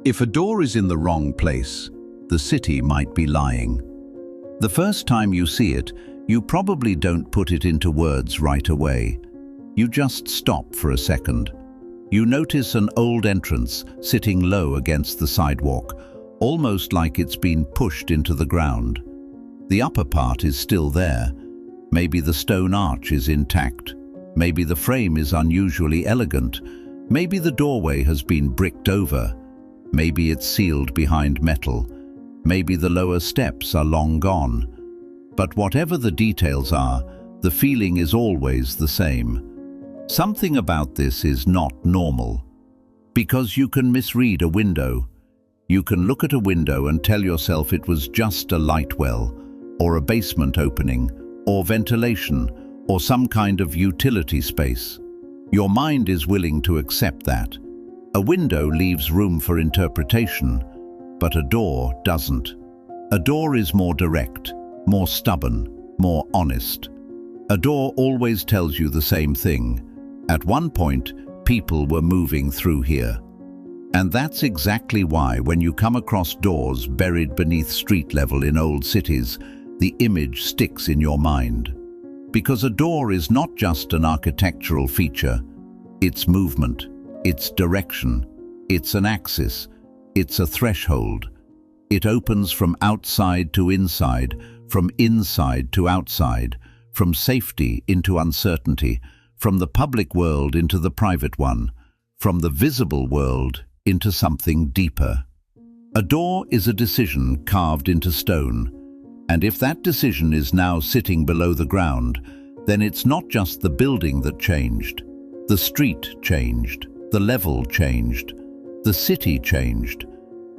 If a door is in the wrong place, the city might be lying. The first time you see it, you probably don't put it into words right away. You just stop for a second. You notice an old entrance sitting low against the sidewalk, almost like it's been pushed into the ground. The upper part is still there. Maybe the stone arch is intact. Maybe the frame is unusually elegant. Maybe the doorway has been bricked over. Maybe it's sealed behind metal. Maybe the lower steps are long gone. But whatever the details are, the feeling is always the same. Something about this is not normal. Because you can misread a window. You can look at a window and tell yourself it was just a light well, or a basement opening, or ventilation, or some kind of utility space. Your mind is willing to accept that. A window leaves room for interpretation, but a door doesn't. A door is more direct, more stubborn, more honest. A door always tells you the same thing. At one point, people were moving through here. And that's exactly why when you come across doors buried beneath street level in old cities, the image sticks in your mind. Because a door is not just an architectural feature, it's movement. It's direction, it's an axis, it's a threshold. It opens from outside to inside, from inside to outside, from safety into uncertainty, from the public world into the private one, from the visible world into something deeper. A door is a decision carved into stone, and if that decision is now sitting below the ground, then it's not just the building that changed. The street changed. The level changed. The city changed.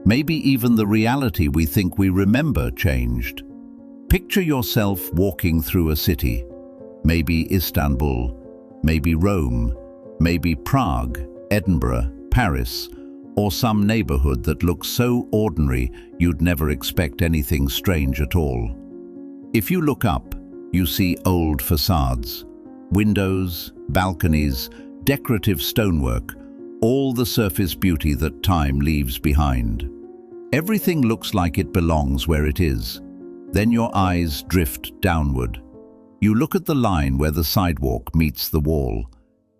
Maybe even the reality we think we remember changed. Picture yourself walking through a city. Maybe Istanbul, maybe Rome, maybe Prague, Edinburgh, Paris, or some neighborhood that looks so ordinary you'd never expect anything strange at all. If you look up, you see old facades, windows, balconies, decorative stonework, all the surface beauty that time leaves behind. Everything looks like it belongs where it is. Then your eyes drift downward. You look at the line where the sidewalk meets the wall,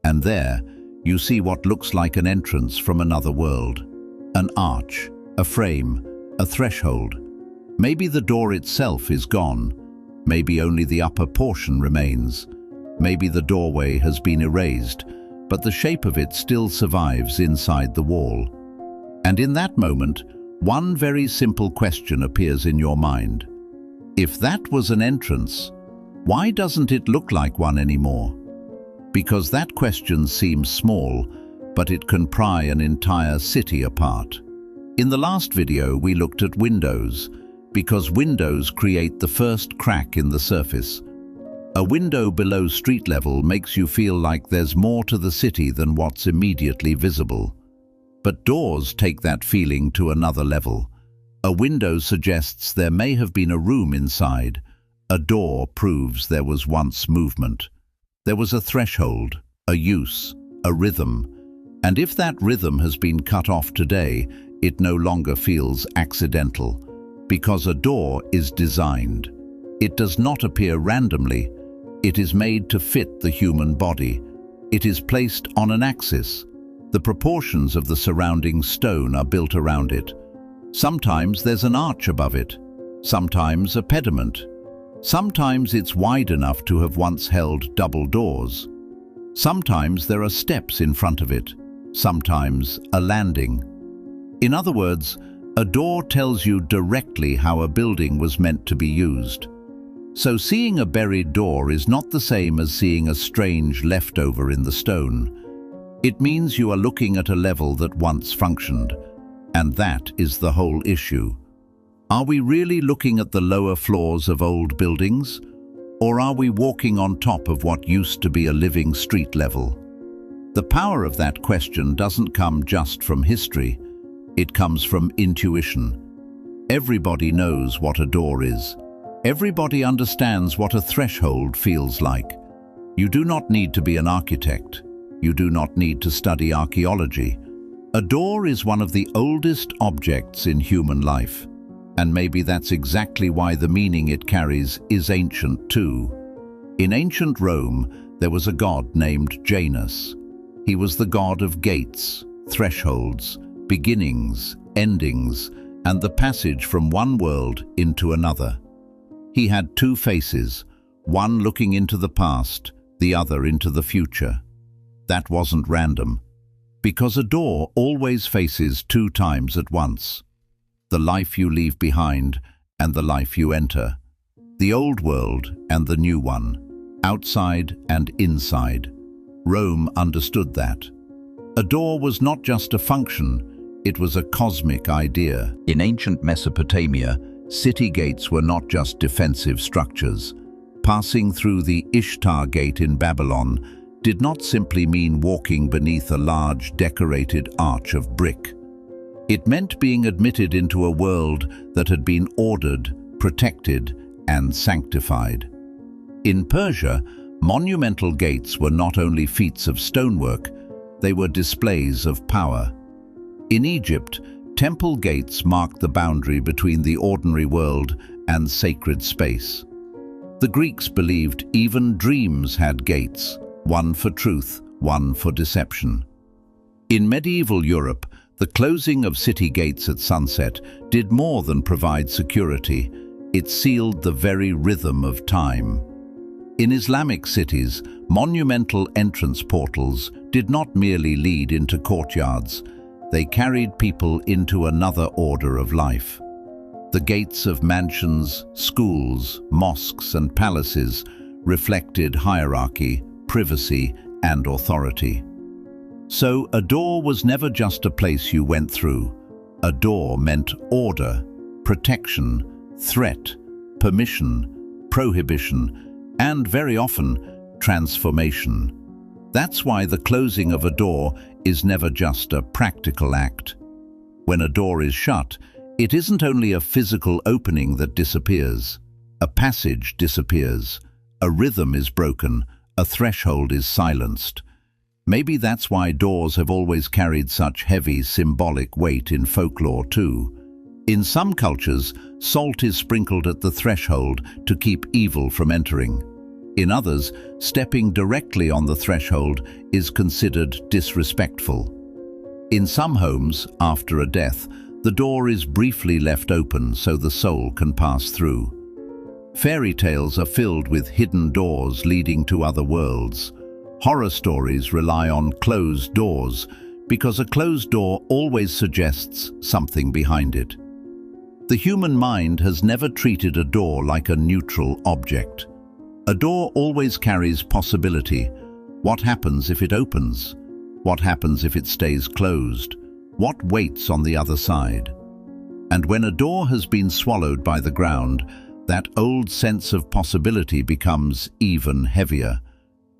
and there you see what looks like an entrance from another world. An arch, a frame, a threshold. Maybe the door itself is gone. Maybe only the upper portion remains. Maybe the doorway has been erased, but the shape of it still survives inside the wall. And in that moment, one very simple question appears in your mind. If that was an entrance, why doesn't it look like one anymore? Because that question seems small, but it can pry an entire city apart. In the last video, we looked at windows, because windows create the first crack in the surface. A window below street level makes you feel like there's more to the city than what's immediately visible. But doors take that feeling to another level. A window suggests there may have been a room inside. A door proves there was once movement. There was a threshold, a use, a rhythm. And if that rhythm has been cut off today, it no longer feels accidental. Because a door is designed. It does not appear randomly. It is made to fit the human body. It is placed on an axis. The proportions of the surrounding stone are built around it. Sometimes there's an arch above it. Sometimes a pediment. Sometimes it's wide enough to have once held double doors. Sometimes there are steps in front of it. Sometimes a landing. In other words, a door tells you directly how a building was meant to be used. So seeing a buried door is not the same as seeing a strange leftover in the stone. It means you are looking at a level that once functioned, and that is the whole issue. Are we really looking at the lower floors of old buildings, or are we walking on top of what used to be a living street level? The power of that question doesn't come just from history, it comes from intuition. Everybody knows what a door is. Everybody understands what a threshold feels like. You do not need to be an architect. You do not need to study archaeology. A door is one of the oldest objects in human life, and maybe that's exactly why the meaning it carries is ancient too. In ancient Rome, there was a god named Janus. He was the god of gates, thresholds, beginnings, endings, and the passage from one world into another. He had two faces, one looking into the past, the other into the future. That wasn't random, because a door always faces two times at once. The life you leave behind and the life you enter. The old world and the new one. Outside and inside. Rome understood that. A door was not just a function, it was a cosmic idea. In ancient Mesopotamia, city gates were not just defensive structures. Passing through the Ishtar Gate in Babylon did not simply mean walking beneath a large decorated arch of brick. It meant being admitted into a world that had been ordered, protected, and sanctified. In Persia, monumental gates were not only feats of stonework, they were displays of power. In Egypt, temple gates marked the boundary between the ordinary world and sacred space. The Greeks believed even dreams had gates, one for truth, one for deception. In medieval Europe, the closing of city gates at sunset did more than provide security. It sealed the very rhythm of time. In Islamic cities, monumental entrance portals did not merely lead into courtyards, they carried people into another order of life. The gates of mansions, schools, mosques, and palaces reflected hierarchy, privacy, and authority. So a door was never just a place you went through. A door meant order, protection, threat, permission, prohibition, and very often, transformation. That's why the closing of a door is never just a practical act. When a door is shut, it isn't only a physical opening that disappears. A passage disappears, a rhythm is broken, a threshold is silenced. Maybe that's why doors have always carried such heavy symbolic weight in folklore too. In some cultures, salt is sprinkled at the threshold to keep evil from entering. In others, stepping directly on the threshold is considered disrespectful. In some homes, after a death, the door is briefly left open so the soul can pass through. Fairy tales are filled with hidden doors leading to other worlds. Horror stories rely on closed doors because a closed door always suggests something behind it. The human mind has never treated a door like a neutral object. A door always carries possibility. What happens if it opens? What happens if it stays closed? What waits on the other side? And when a door has been swallowed by the ground, that old sense of possibility becomes even heavier.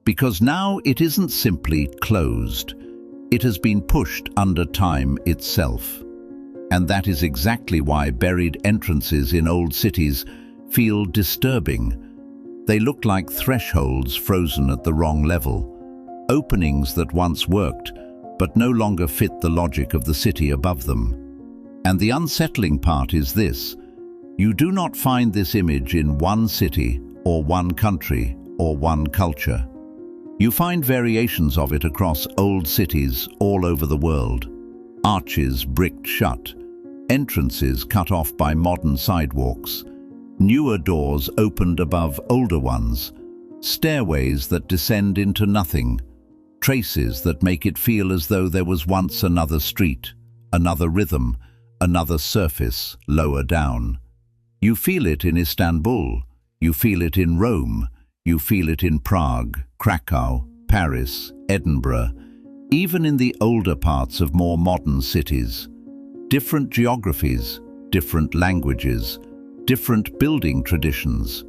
Because now it isn't simply closed. It has been pushed under time itself. And that is exactly why buried entrances in old cities feel disturbing. They look like thresholds frozen at the wrong level, openings that once worked, but no longer fit the logic of the city above them. And the unsettling part is this: you do not find this image in one city, or one country, or one culture. You find variations of it across old cities all over the world. Arches bricked shut, entrances cut off by modern sidewalks, newer doors opened above older ones, stairways that descend into nothing, traces that make it feel as though there was once another street, another rhythm, another surface lower down. You feel it in Istanbul, you feel it in Rome, you feel it in Prague, Krakow, Paris, Edinburgh, even in the older parts of more modern cities. Different geographies, different languages, different building traditions,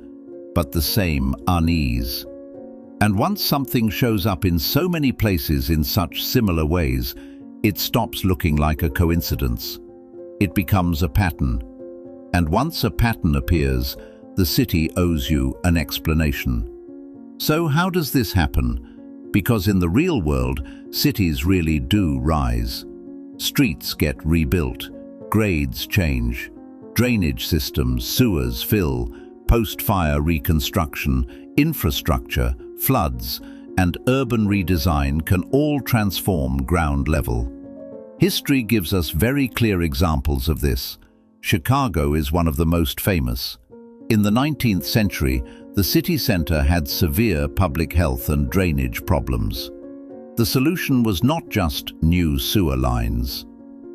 but the same unease. And once something shows up in so many places in such similar ways, it stops looking like a coincidence. It becomes a pattern. And once a pattern appears, the city owes you an explanation. So how does this happen? Because in the real world, cities really do rise. Streets get rebuilt, grades change, drainage systems, sewers fill, post-fire reconstruction, infrastructure, floods, and urban redesign can all transform ground level. History gives us very clear examples of this. Chicago is one of the most famous. In the 19th century, the city center had severe public health and drainage problems. The solution was not just new sewer lines.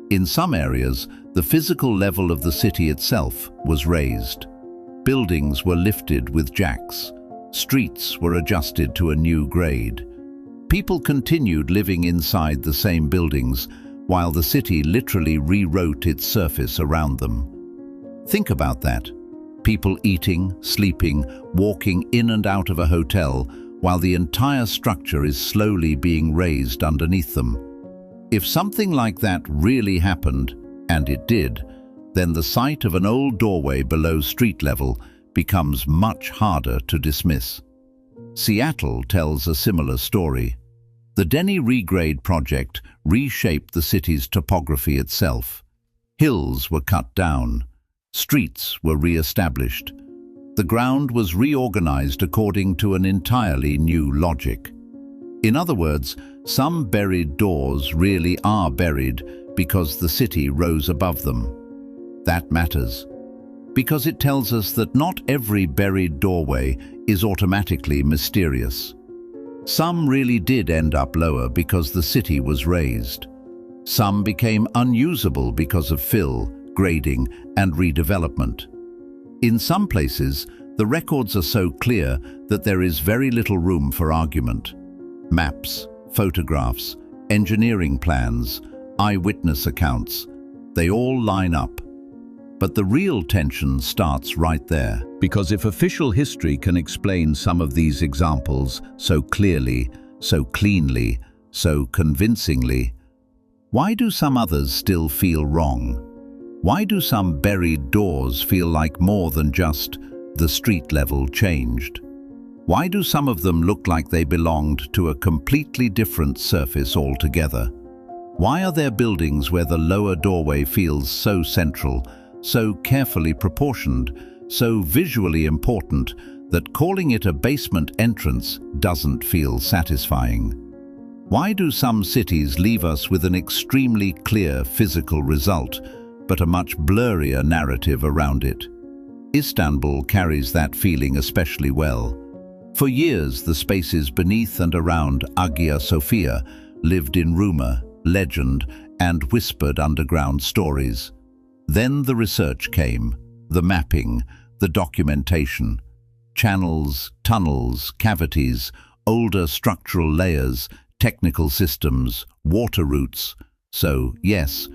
In some areas, the physical level of the city itself was raised. Buildings were lifted with jacks. Streets were adjusted to a new grade. People continued living inside the same buildings, while the city literally rewrote its surface around them. Think about that. People eating, sleeping, walking in and out of a hotel, while the entire structure is slowly being raised underneath them. If something like that really happened, and it did, then the sight of an old doorway below street level becomes much harder to dismiss. Seattle tells a similar story. The Denny Regrade project reshaped the city's topography itself. Hills were cut down. Streets were re-established. The ground was reorganized according to an entirely new logic. In other words, some buried doors really are buried because the city rose above them. That matters, because it tells us that not every buried doorway is automatically mysterious. Some really did end up lower because the city was raised. Some became unusable because of fill, grading, and redevelopment. In some places, the records are so clear that there is very little room for argument. Maps, photographs, engineering plans, eyewitness accounts, they all line up. But the real tension starts right there. Because if official history can explain some of these examples so clearly, so cleanly, so convincingly, why do some others still feel wrong? Why do some buried doors feel like more than just the street level changed? Why do some of them look like they belonged to a completely different surface altogether? Why are there buildings where the lower doorway feels so central, so carefully proportioned, so visually important that calling it a basement entrance doesn't feel satisfying? Why do some cities leave us with an extremely clear physical result, but a much blurrier narrative around it? Istanbul carries that feeling especially well. For years, the spaces beneath and around Hagia Sophia lived in rumor, legend, and whispered underground stories. Then the research came, the mapping, the documentation. Channels, tunnels, cavities, older structural layers, technical systems, water routes. So, yes,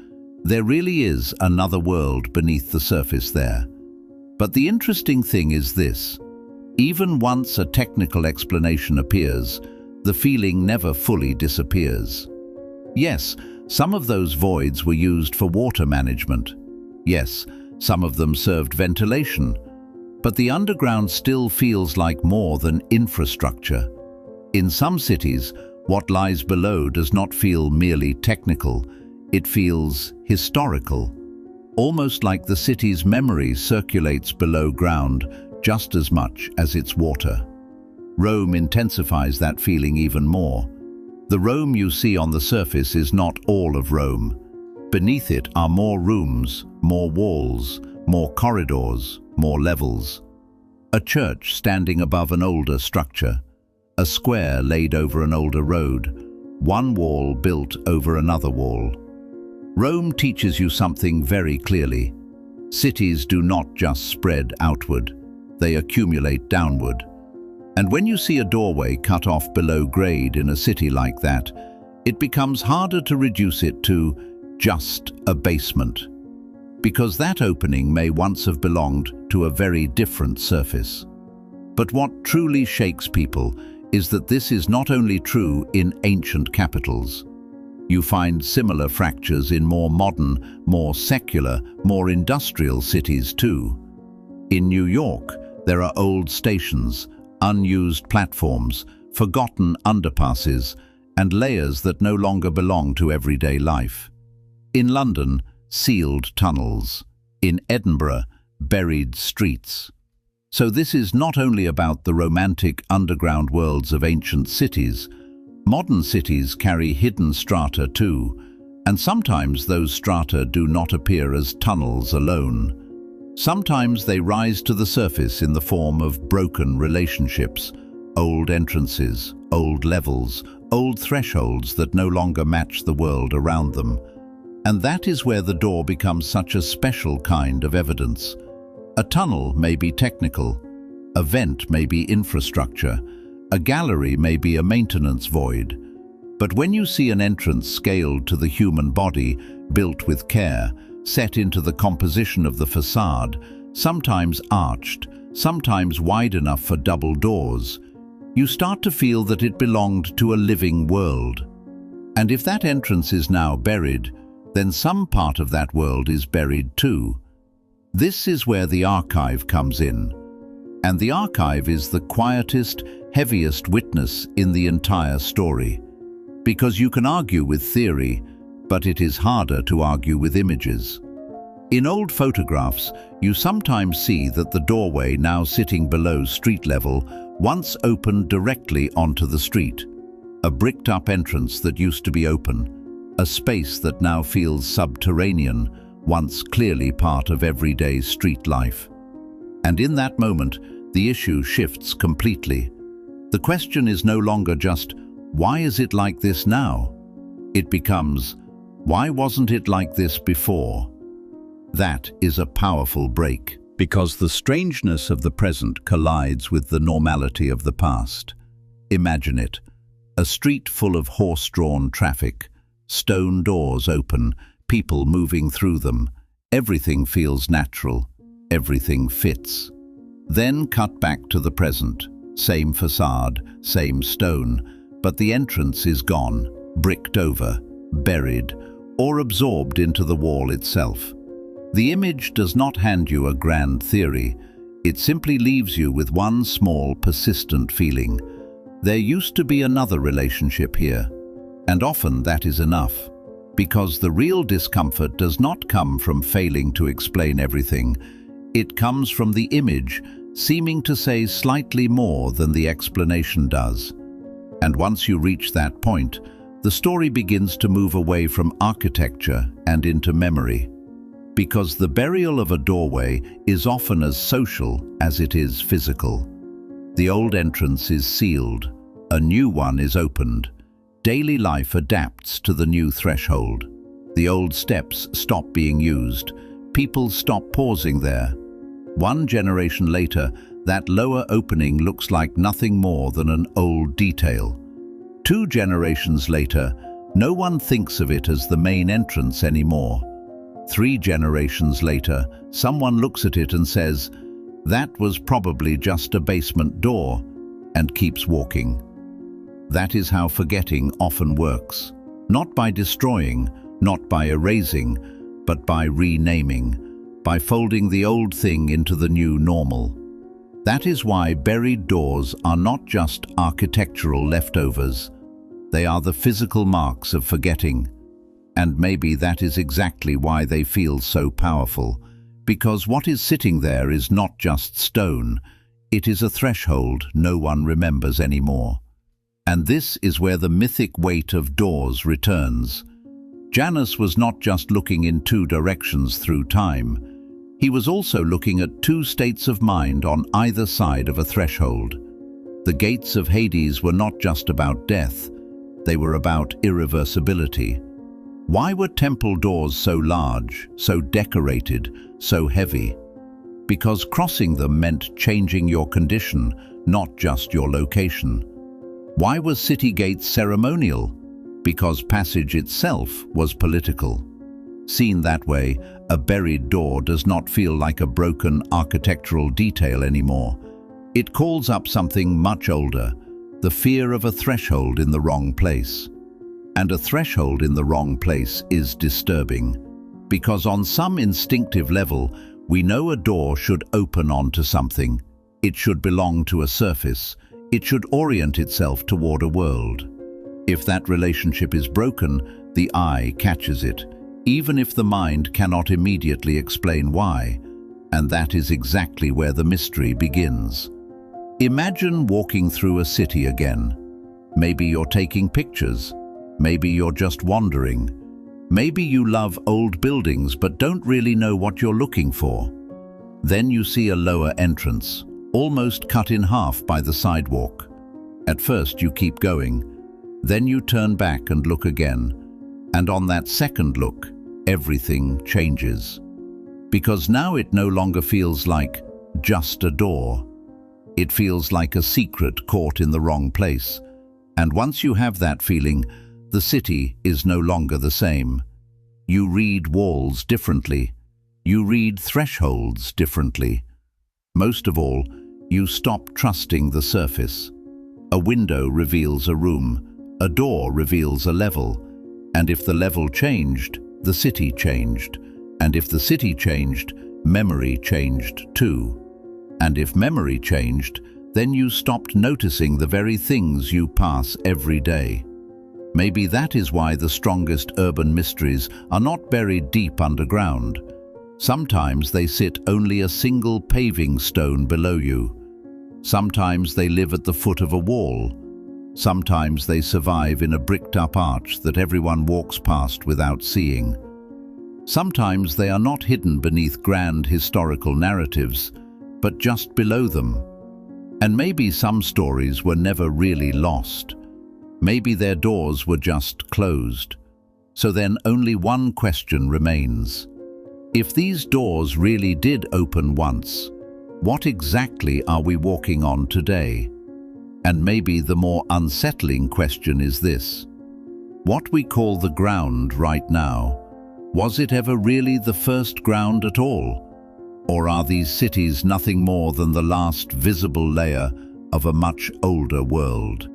there really is another world beneath the surface there. But the interesting thing is this. Even once a technical explanation appears, the feeling never fully disappears. Yes, some of those voids were used for water management. Yes, some of them served ventilation. But the underground still feels like more than infrastructure. In some cities, what lies below does not feel merely technical. It feels historical. Almost like the city's memory circulates below ground just as much as its water. Rome intensifies that feeling even more. The Rome you see on the surface is not all of Rome. Beneath it are more rooms, more walls, more corridors, more levels. A church standing above an older structure. A square laid over an older road. One wall built over another wall. Rome teaches you something very clearly. Cities do not just spread outward. They accumulate downward. And when you see a doorway cut off below grade in a city like that, it becomes harder to reduce it to just a basement. Because that opening may once have belonged to a very different surface. But what truly shakes people is that this is not only true in ancient capitals. You find similar fractures in more modern, more secular, more industrial cities too. In New York, there are old stations, unused platforms, forgotten underpasses, and layers that no longer belong to everyday life. In London, sealed tunnels. In Edinburgh, buried streets. So this is not only about the romantic underground worlds of ancient cities. Modern cities carry hidden strata too, and sometimes those strata do not appear as tunnels alone. Sometimes they rise to the surface in the form of broken relationships, old entrances, old levels, old thresholds that no longer match the world around them. And that is where the door becomes such a special kind of evidence. A tunnel may be technical, a vent may be infrastructure, a gallery may be a maintenance void. But when you see an entrance scaled to the human body, built with care, set into the composition of the facade, sometimes arched, sometimes wide enough for double doors, you start to feel that it belonged to a living world. And if that entrance is now buried, then some part of that world is buried too. This is where the archive comes in. And the archive is the quietest, heaviest witness in the entire story. Because you can argue with theory, but it is harder to argue with images. In old photographs, you sometimes see that the doorway now sitting below street level once opened directly onto the street. A bricked-up entrance that used to be open, a space that now feels subterranean, once clearly part of everyday street life. And in that moment, the issue shifts completely. The question is no longer just, why is it like this now? It becomes, why wasn't it like this before? That is a powerful break, because the strangeness of the present collides with the normality of the past. Imagine it, a street full of horse-drawn traffic, stone doors open, people moving through them. Everything feels natural, everything fits. Then cut back to the present, same facade, same stone, but the entrance is gone, bricked over, buried, or absorbed into the wall itself. The image does not hand you a grand theory, it simply leaves you with one small, persistent feeling. There used to be another relationship here, and often that is enough, because the real discomfort does not come from failing to explain everything. It comes from the image seeming to say slightly more than the explanation does. And once you reach that point, the story begins to move away from architecture and into memory. Because the burial of a doorway is often as social as it is physical. The old entrance is sealed, a new one is opened. Daily life adapts to the new threshold. The old steps stop being used. People stop pausing there. One generation later, that lower opening looks like nothing more than an old detail. 2 generations later, no one thinks of it as the main entrance anymore. 3 generations later, someone looks at it and says, "That was probably just a basement door," and keeps walking. That is how forgetting often works. Not by destroying, not by erasing, but by renaming, by folding the old thing into the new normal. That is why buried doors are not just architectural leftovers. They are the physical marks of forgetting. And maybe that is exactly why they feel so powerful, because what is sitting there is not just stone, it is a threshold no one remembers anymore. And this is where the mythic weight of doors returns. Janus was not just looking in 2 directions through time, he was also looking at 2 states of mind on either side of a threshold. The gates of Hades were not just about death, they were about irreversibility. Why were temple doors so large, so decorated, so heavy? Because crossing them meant changing your condition, not just your location. Why were city gates ceremonial? Because passage itself was political. Seen that way, a buried door does not feel like a broken architectural detail anymore. It calls up something much older, the fear of a threshold in the wrong place. And a threshold in the wrong place is disturbing, because on some instinctive level, we know a door should open onto something. It should belong to a surface. It should orient itself toward a world. If that relationship is broken, the eye catches it. even if the mind cannot immediately explain why, and that is exactly where the mystery begins. Imagine walking through a city again. Maybe you're taking pictures. Maybe you're just wandering. Maybe you love old buildings but don't really know what you're looking for. Then you see a lower entrance, almost cut in half by the sidewalk. At first you keep going, then you turn back and look again, and on that second look, everything changes. Because now it no longer feels like just a door. It feels like a secret caught in the wrong place. And once you have that feeling, the city is no longer the same. You read walls differently. You read thresholds differently. Most of all, you stop trusting the surface. A window reveals a room. A door reveals a level. And if the level changed, the city changed. And if the city changed, memory changed too. And if memory changed, then you stopped noticing the very things you pass every day. Maybe that is why the strongest urban mysteries are not buried deep underground. Sometimes they sit only a single paving stone below you. Sometimes they live at the foot of a wall. Sometimes they survive in a bricked-up arch that everyone walks past without seeing. Sometimes they are not hidden beneath grand historical narratives, but just below them. And maybe some stories were never really lost. Maybe their doors were just closed. So then only one question remains. If these doors really did open once, what exactly are we walking on today? And maybe the more unsettling question is this. What we call the ground right now, was it ever really the first ground at all? Or are these cities nothing more than the last visible layer of a much older world?